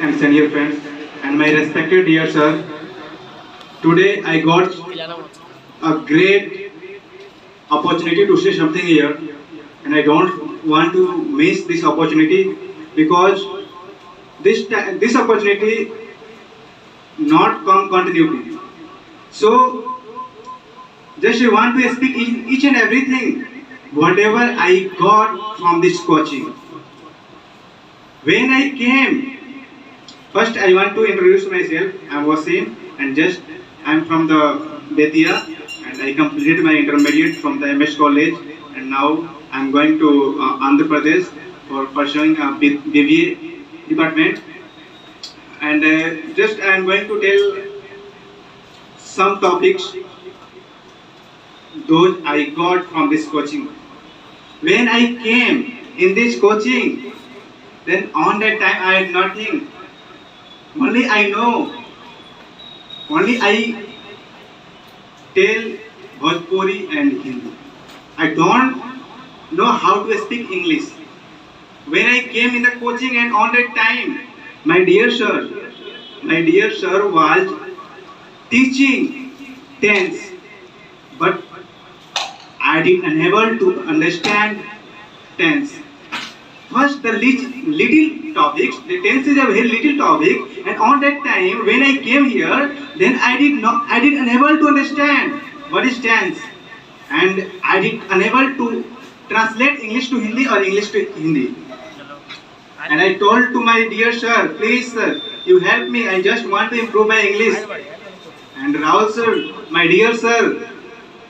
and senior friends, and my respected dear sir. Today I got a great opportunity to say something here, and I don't want to miss this opportunity because this opportunity not come continuity. So just I want to speak each and everything whatever I got from this coaching. When I came, first I want to introduce myself. I'm Wasim, and just I'm from the Betia, and I completed my intermediate from the MS college, and now I'm going to Andhra Pradesh for pursuing a BBA department. And just I'm going to tell some topics those I got from this coaching. When I came in this coaching, then on that time I had nothing. Only I know. Only I tell Bhojpuri and Hindi. I don't know how to speak English. When I came in the coaching and on that time, my dear sir was teaching tense, but I did unable to understand tense. First, the little topics, the tense is a very little topic, and on that time when I came here, then I did unable to understand what is tense, and I did unable to translate English to Hindi or English to Hindi. And I told to my dear sir, please sir, you help me. I just want to improve my English. And Rahul sir, my dear sir,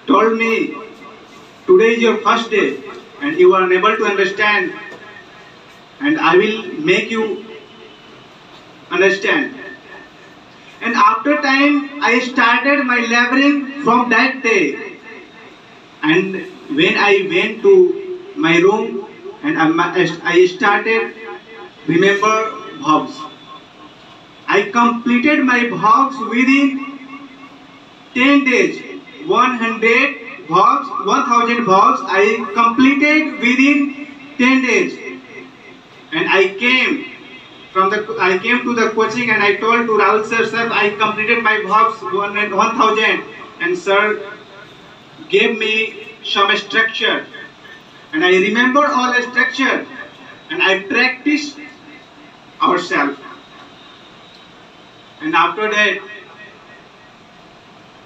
told me, today is your first day, and you are unable to understand, and I will make you understand. And after time, I started my laboring from that day. And when I went to my room and I started remember verbs. I completed my verbs within 10 days. 100 verbs, 1000 verbs I completed within 10 days. And I came to the coaching and I told to Rahul sir, I completed my verbs 1000, and sir gave me some structure, and I remember all the structure, and I practiced ourselves. And after that,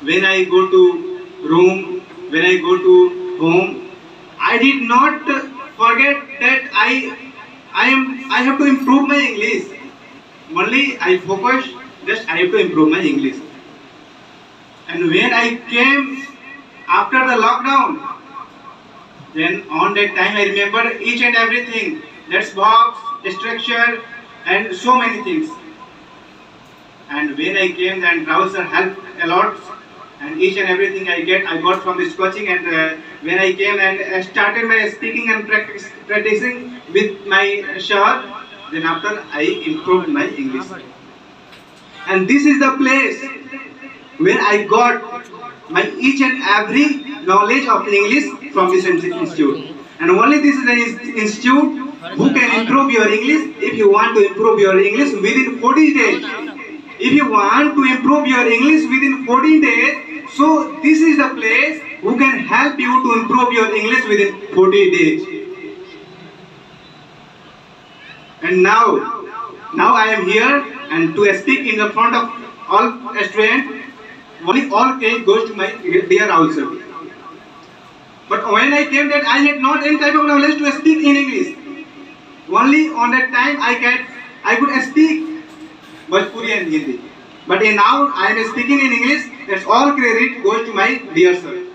when I go to room, when I go to home, I did not forget that I have to improve my English. Only I focus, just I have to improve my English. And when I came after the lockdown, then on that time I remember each and everything. That's box, structure, and so many things. And when I came, then Rahul sir helped a lot, and each and everything I got from this coaching. And when I came and started my speaking and practicing with my sir, then after I improved my English. And this is the place where I got my each and every knowledge of English from this institute. And only this is the institute who can improve your English. If you want to improve your English within 40 days, if you want to improve your English within 14 days, so this is the place who can help you to improve your English within 40 days. And now I am here and to speak in the front of all students. Only all credit goes to my dear Rahul sir. But when I came that I had not any type of knowledge to speak in English. Only on that time I could speak Bhojpuri and Hindi. But now I am speaking in English. That's all credit goes to my dear sir.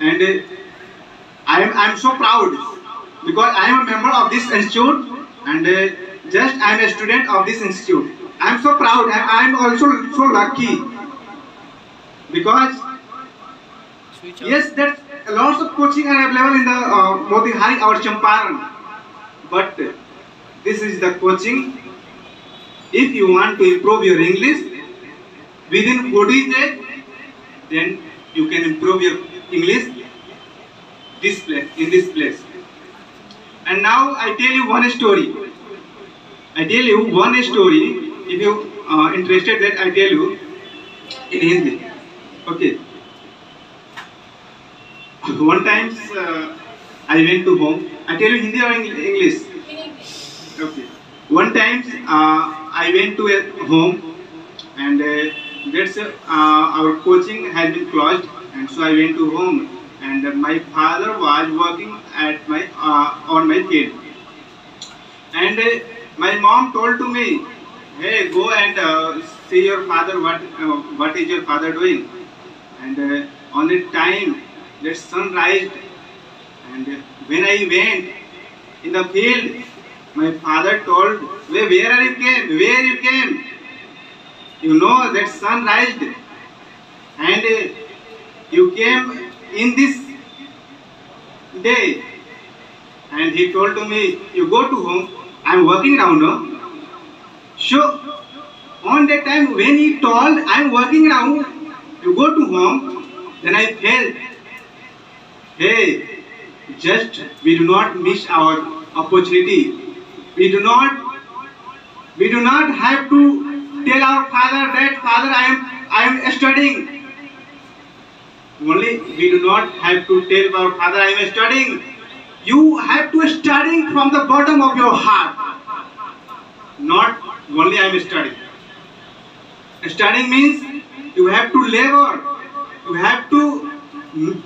And I am so proud because I am a member of this institute, and just I am a student of this institute. I am so proud. I am also so lucky because yes, that lots of coaching are available in the Motihari or Champaran, but this is the coaching. If you want to improve your English within 40 days, then you can improve your English in this place. And now I tell you one story. I tell you one story. If you interested, that I tell you in Hindi. Okay. One times I went to home. I tell you Hindi or English. Okay. One time I went to a home and that's our coaching had been closed, and so I went to home, and my father was working at my on my field, and my mom told to me, hey, go and see your father, what is your father doing. And on the time the sun rised, and when I went in the field, my father told, where are you came? Where you came? You know that sun rised, and you came in this day. And he told to me, you go to home. I'm working now, no? So on that time when he told, I'm working now, you go to home, then I felt, hey, just we do not miss our opportunity. We do not have to tell our father that, father, I am studying. Only we do not have to tell our father, I am studying. You have to study from the bottom of your heart. Not only I am studying. Studying means you have to labor. You have to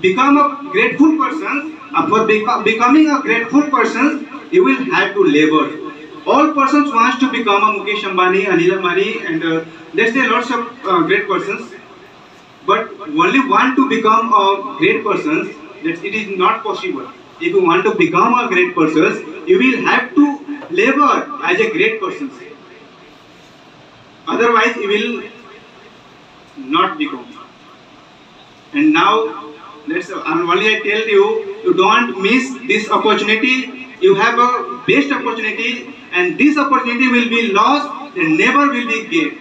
become a grateful person. For becoming a grateful person, you will have to labor. All persons wants to become a Mukesh Ambani, Anil Ambani, and there's a lots of great persons. But only want to become a great person, that it is not possible. If you want to become a great person, you will have to labor as a great person. Otherwise, you will not become. And now, only I tell you, you don't miss this opportunity. You have a best opportunity, and this opportunity will be lost and never will be gained.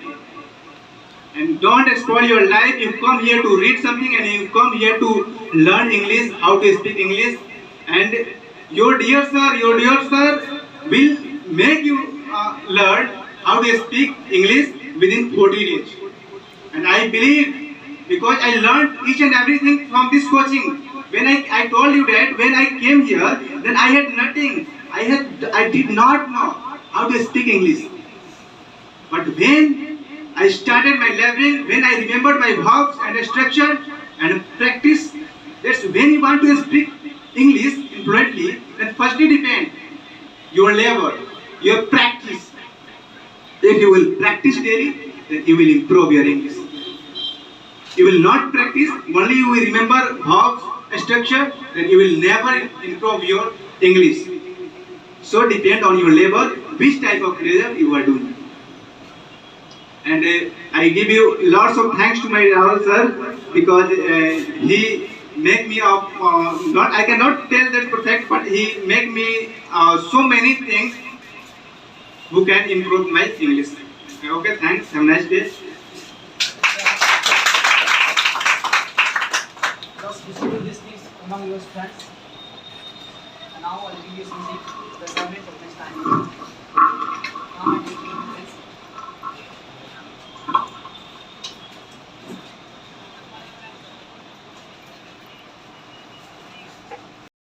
And don't spoil your life. You come here to read something, and you come here to learn English, how to speak English. And your dear sir will make you learn how to speak English within 40 days. And I believe, because I learned each and everything from this coaching. When I told you that when I came here, then I had nothing. I did not know how to speak English. But when I started my learning, when I remembered my verbs and structure and practice, that's when you want to speak English fluently, then firstly depend your labor, your practice. If you will practice daily, then you will improve your English. You will not practice, only you will remember verbs, structure, then you will never improve your English. So depend on your labor, which type of labor you are doing. And I give you lots of thanks to my Rahul sir, because he make me not, I cannot tell that perfect, but he make me so many things who can improve my English. Okay, thanks. Have a nice day. Just distribute these things among your friends. And now I'll give you something the assignment of next time. Now I'm taking friends.